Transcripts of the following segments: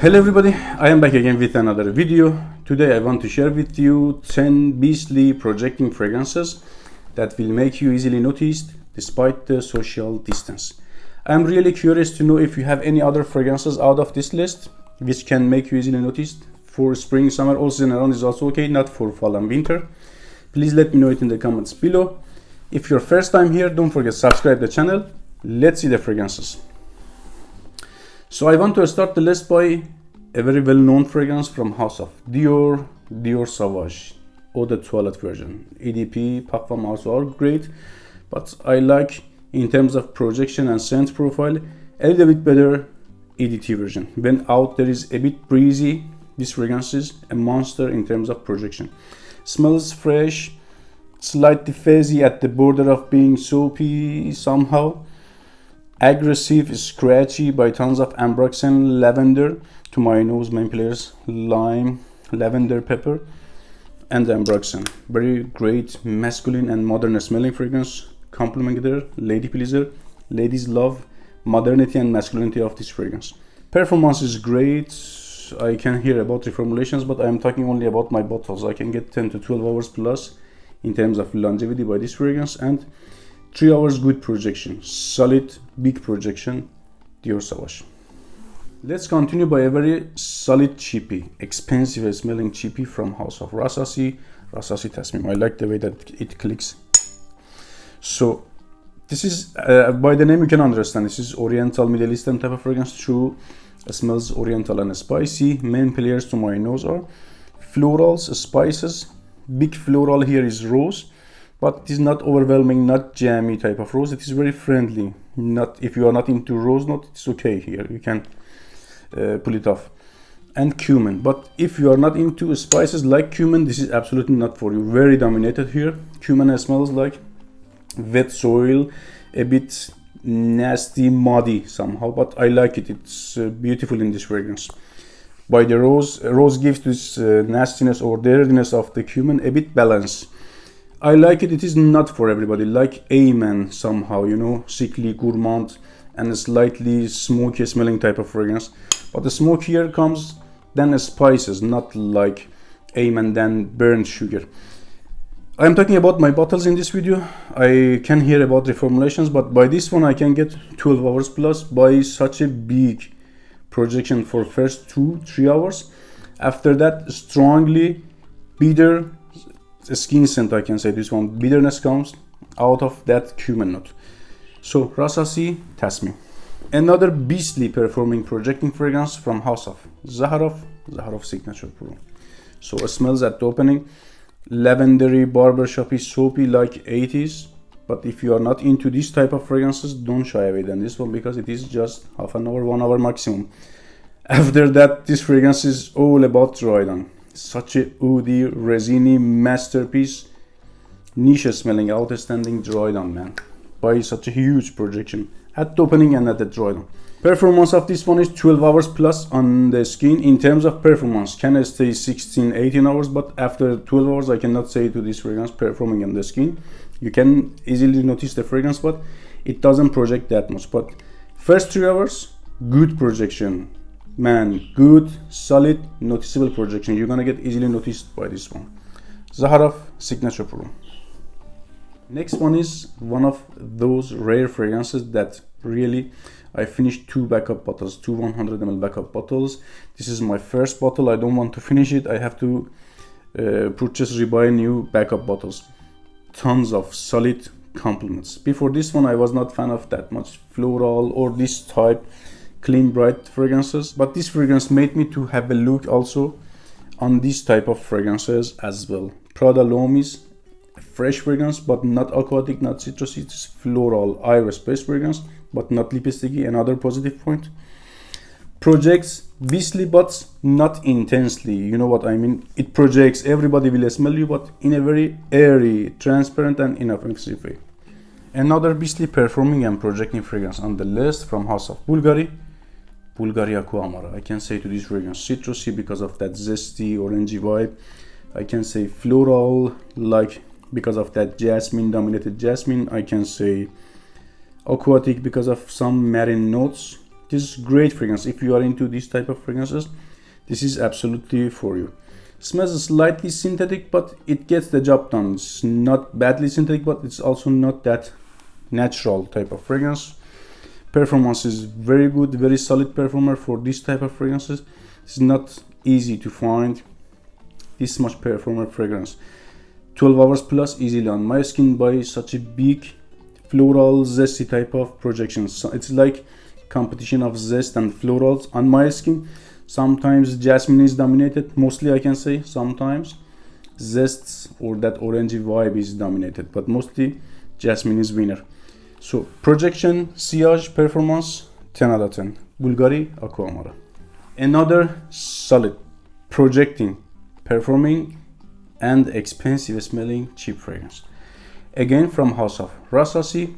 Hello everybody, I am back again with another video. Today I want to share with you 10 beastly projecting fragrances that will make you easily noticed despite the social distance. I am really curious to know if you have any other fragrances out of this list which can make you easily noticed for spring, summer, all season around is also okay, not for fall and winter. Please let me know it in the comments below. If you're first time here, don't forget to subscribe the channel. Let's see the fragrances. So I want to start the list by a very well-known fragrance from House of Dior Sauvage Eau de Toilette version. EDT, Parfum also are great, but I like in terms of projection and scent profile a little bit better EDT version. When out there is a bit breezy, this fragrance is a monster in terms of projection. Smells fresh, slightly fuzzy at the border of being soapy somehow. Aggressive, scratchy by tons of ambroxan, lavender, to my nose main players, lime, lavender, pepper, and ambroxan. Very great masculine and modern smelling fragrance, complimenter, lady pleaser. Ladies love modernity and masculinity of this fragrance. Performance is great. I can hear about reformulations, but I am talking only about my bottles. I can get 10 to 12 hours plus in terms of longevity by this fragrance, and 3 hours good projection, solid big projection, Dior Sauvage. Let's continue by a very solid cheapie, expensive smelling cheapie from House of Rasasi Tasmeem. I like the way that it clicks. So this is by the name you can understand this is Oriental Middle Eastern type of fragrance. True, smells Oriental and spicy. Main players to my nose are florals, spices. Big floral here is rose, but it is not overwhelming, not jammy type of rose. It is very friendly. Not if you are not into rose note, it's okay here. You can pull it off. And cumin. But if you are not into spices like cumin, this is absolutely not for you. Very dominated here. Cumin smells like wet soil, a bit nasty, muddy somehow. But I like it. It's beautiful in this fragrance. By the rose gives this nastiness or dirtiness of the cumin a bit balance. I like it. It is not for everybody. Like Amen somehow, you know, sickly, gourmand, and a slightly smoky smelling type of fragrance. But the smoke here comes then spices, not like Amen then burnt sugar. I am talking about my bottles in this video. I can hear about the formulations, but by this one I can get 12 hours plus by such a big projection for first 2-3 hours. After that, strongly bitter skin scent, I can say this one. Bitterness comes out of that cumin note. So Rasasi Tasmeem. Another beastly performing projecting fragrance from House of Zaharoff Signature Pro. So it smells at the opening lavendery, barbershopy, soapy like 80s. But if you are not into this type of fragrances, don't shy away than this one, because it is just half an hour, 1 hour maximum. After that, this fragrance is all about dry down. Such a woody, resiny masterpiece, niche smelling, outstanding dry down, man. By such a huge projection at the opening and at the dry down. Performance of this one is 12 hours plus on the skin. In terms of performance, can I stay 16-18 hours, but after 12 hours I cannot say to this fragrance performing on the skin. You can easily notice the fragrance, but it doesn't project that much. But first 3 hours, good projection. Man, good, solid, noticeable projection. You're gonna get easily noticed by this one. Zaharoff Signature Pro. Next one is one of those rare fragrances that really I finished 2 backup bottles, 2 100 ml backup bottles. This is my first bottle. I don't want to finish it. I have to rebuy new backup bottles. Tons of solid compliments. Before this one I was not fan of that much floral or this type clean bright fragrances, but this fragrance made me to have a look also on this type of fragrances as well. Prada L'Homme is a fresh fragrance, but not aquatic, not citrusy. It's floral iris based fragrance, but not lipsticky. Another positive point. Projects beastly, but not intensely. You know what I mean? It projects, everybody will smell you, but in a very airy, transparent and inoffensive way. Another beastly performing and projecting fragrance on the list from House of Bvlgari Aqva Amara. I can say to this fragrance citrusy because of that zesty orangey vibe. I can say floral like because of that jasmine dominated jasmine. I can say aquatic because of some marine notes. This is great fragrance. If you are into this type of fragrances, this is absolutely for you. Smells slightly synthetic, but it gets the job done. It's not badly synthetic, but it's also not that natural type of fragrance. Performance is very good, very solid performer for this type of fragrances. It's not easy to find this much performer fragrance. 12 hours plus easily on my skin by such a big floral zesty type of projection. So it's like competition of zest and florals on my skin. Sometimes jasmine is dominated, mostly I can say. Sometimes zests or that orangey vibe is dominated, but mostly jasmine is winner. So projection, sillage, performance, 10 out of 10. Bvlgari Aqva Amara. Another solid, projecting, performing and expensive smelling cheap fragrance. Again from house of Rasasi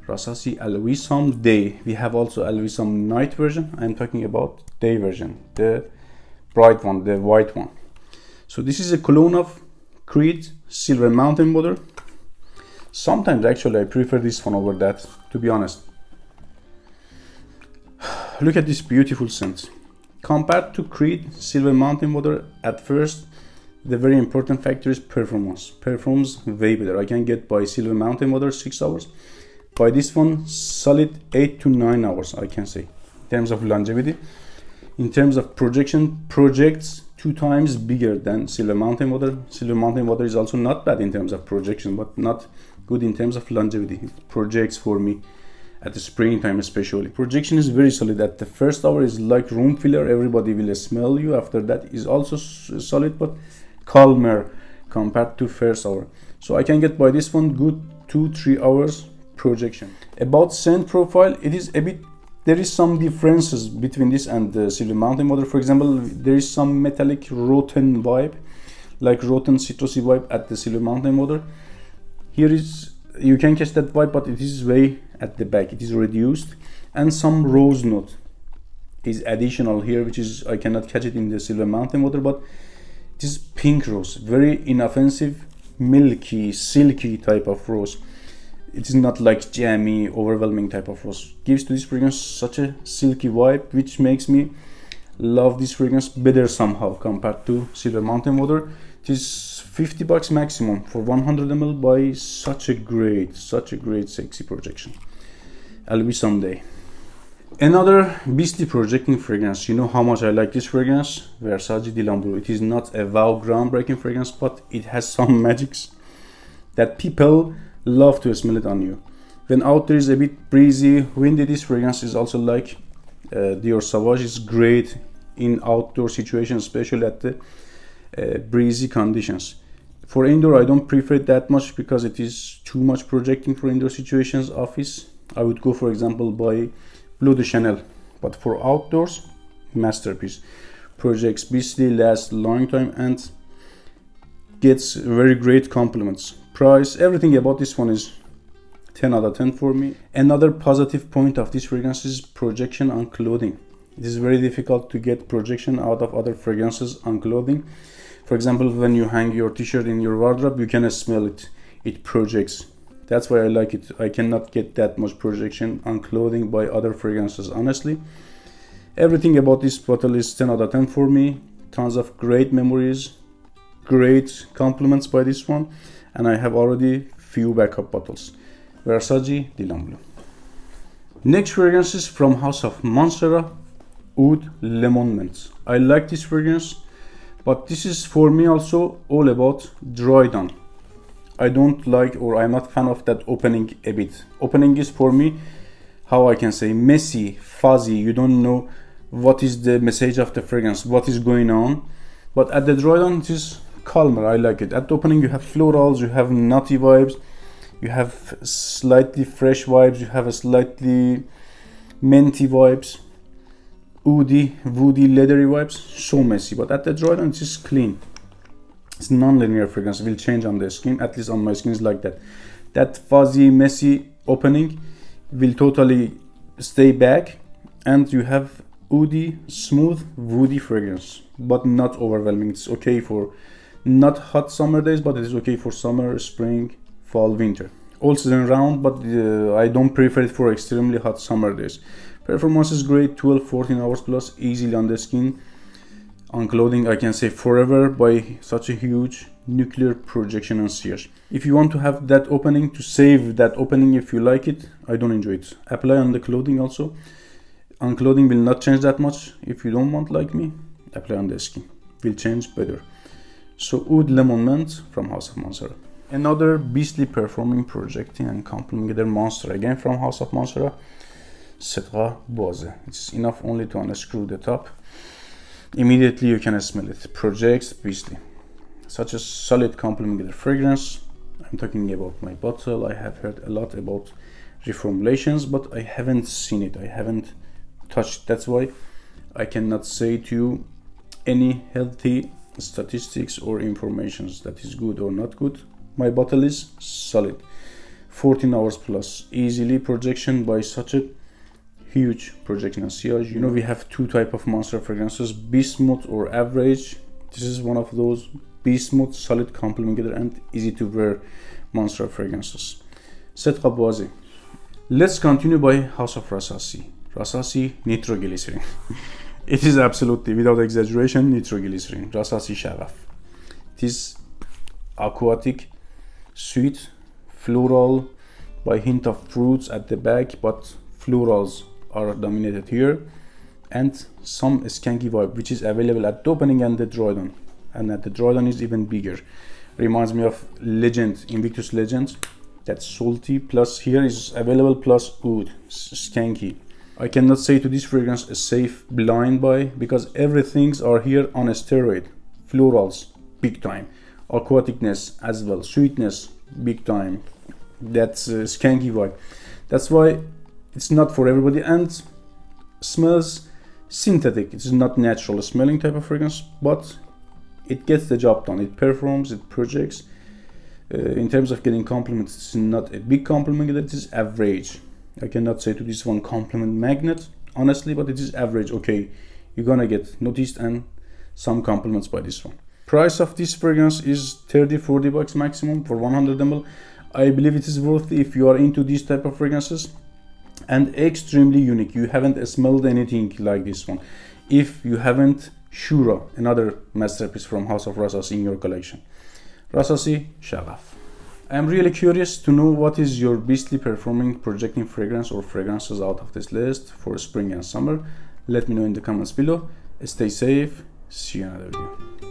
Al Wisam Day. We have also Al Wisam night version. I'm talking about day version, the bright one, the white one. So this is a cologne of Creed Silver Mountain Water. Sometimes actually I prefer this one over that, to be honest. Look at this beautiful scent. Compared to Creed Silver Mountain Water, at first the very important factor is performance. Performs way better. I can get by Silver Mountain Water 6 hours. By this one, solid 8 to 9 hours, I can say. In terms of longevity, in terms of projection, projects 2 times bigger than Silver Mountain Water. Silver Mountain Water is also not bad in terms of projection, but not good in terms of longevity. It projects for me at the springtime especially. Projection is very solid. At the first hour is like room filler. Everybody will smell you. After that is also solid, but calmer compared to first hour. So I can get by this one good 2-3 hours projection. About scent profile, it is a bit, there is some differences between this and the Silver Mountain Water. For example, there is some metallic rotten vibe, like rotten citrusy vibe at the Silver Mountain Water. Here is, you can catch that vibe, but it is way at the back, it is reduced, and some rose note is additional here, which is, I cannot catch it in the Silver Mountain Water, but it is pink rose, very inoffensive, milky, silky type of rose. It is not like jammy, overwhelming type of rose. Gives to this fragrance such a silky vibe, which makes me love this fragrance better somehow compared to Silver Mountain Water. It is $50 maximum for 100 ml by such a great sexy projection. Al Wisam Day. Another beastly projecting fragrance. You know how much I like this fragrance, Versace L'Homme. It is not a wow groundbreaking fragrance, but it has some magics that people love to smell it on you. When out there is a bit breezy, windy, this fragrance is also like Dior Sauvage is great in outdoor situations, especially at the breezy conditions. For indoor, I don't prefer it that much because it is too much projecting for indoor situations. Office, I would go for example by Bleu de Chanel, but for outdoors, masterpiece. Projects beastly, lasts long time, and gets very great compliments. Price, everything about this one is 10 out of 10 for me. Another positive point of this fragrance is projection on clothing. It is very difficult to get projection out of other fragrances on clothing. For example, when you hang your t-shirt in your wardrobe, you can smell it. It projects. That's why I like it. I cannot get that much projection on clothing by other fragrances, honestly. Everything about this bottle is 10 out of 10 for me. Tons of great memories, great compliments by this one. And I have already few backup bottles. Rasasi L'Homme. Next fragrance is from house of Mancera, Oud Lemon Mint. I like this fragrance, but this is for me also all about dry down. I don't like, or I'm not fan of that opening a bit. Opening is for me, how I can say, messy, fuzzy. You don't know what is the message of the fragrance, what is going on. But at the dry down, it is calmer. I like it. At the opening, you have florals, you have nutty vibes, you have slightly fresh vibes, you have a slightly minty vibes, woody, leathery vibes. So messy. But at the dry down, it is clean. It's non-linear fragrance. It will change on the skin. At least on my skin is like that. That fuzzy, messy opening will totally stay back, and you have woody, smooth, woody fragrance, but not overwhelming. It's okay for not hot summer days, but it is okay for summer, spring, fall, winter, all season round. But I don't prefer it for extremely hot summer days. Performance is great, 12-14 hours plus, easily on the skin. On clothing, I can say forever by such a huge nuclear projection and sillage. If you want to have that opening, to save that opening if you like it, I don't enjoy it. Apply on the clothing also. On clothing will not change that much. If you don't want like me, apply on the skin. Will change better. So Oud Lemon Mint from House of Mancera. Another beastly performing, projecting and complementing their monster again from House of Mancera. Cedrat Boise. It's enough only to unscrew the top. Immediately you can smell it. Projects beastly. Such a solid complementing fragrance. I'm talking about my bottle. I have heard a lot about reformulations, but I haven't seen it. I haven't touched. That's why I cannot say to you any healthy statistics or informations that is good or not good. My bottle is solid. 14 hours plus. Easily projection by such a huge projection and sillage. You know, we have two type of monster fragrances, bismuth or average. This is one of those bismuth, solid, complementing and easy to wear monster fragrances. Cedrat Boise. Let's continue by House of Rasasi. Rasasi nitroglycerin. It is absolutely, without exaggeration, nitroglycerin. Rasasi shaghaf. It is aquatic, sweet, floral, by hint of fruits at the back, but florals are dominated here, and some skanky vibe which is available at the opening and the dry down, and at the dry down is even bigger. Reminds me of Legend, Invictus Legend. That's salty, plus here is available plus oud, skanky. I cannot say to this fragrance a safe blind buy because everything's are here on a steroid. Florals, big time. Aquaticness as well, sweetness, big time. That's skanky vibe. That's why it's not for everybody and smells synthetic. It's not natural smelling type of fragrance, but it gets the job done. It performs, it projects. In terms of getting compliments, it's not a big compliment, it is average. I cannot say to this one compliment magnet, honestly, but it is average. Okay, you're gonna get noticed and some compliments by this one. Price of this fragrance is 30-40 bucks maximum for 100 ml. I believe it is worth it if you are into these type of fragrances, and extremely unique. You haven't smelled anything like this one if you haven't Shuhrah, another masterpiece from House of Rasasi in your collection. Rasasi shaghaf. I am really curious to know what is your beastly performing projecting fragrance or fragrances out of this list for spring and summer. Let me know in the comments below. Stay safe. See you in another video.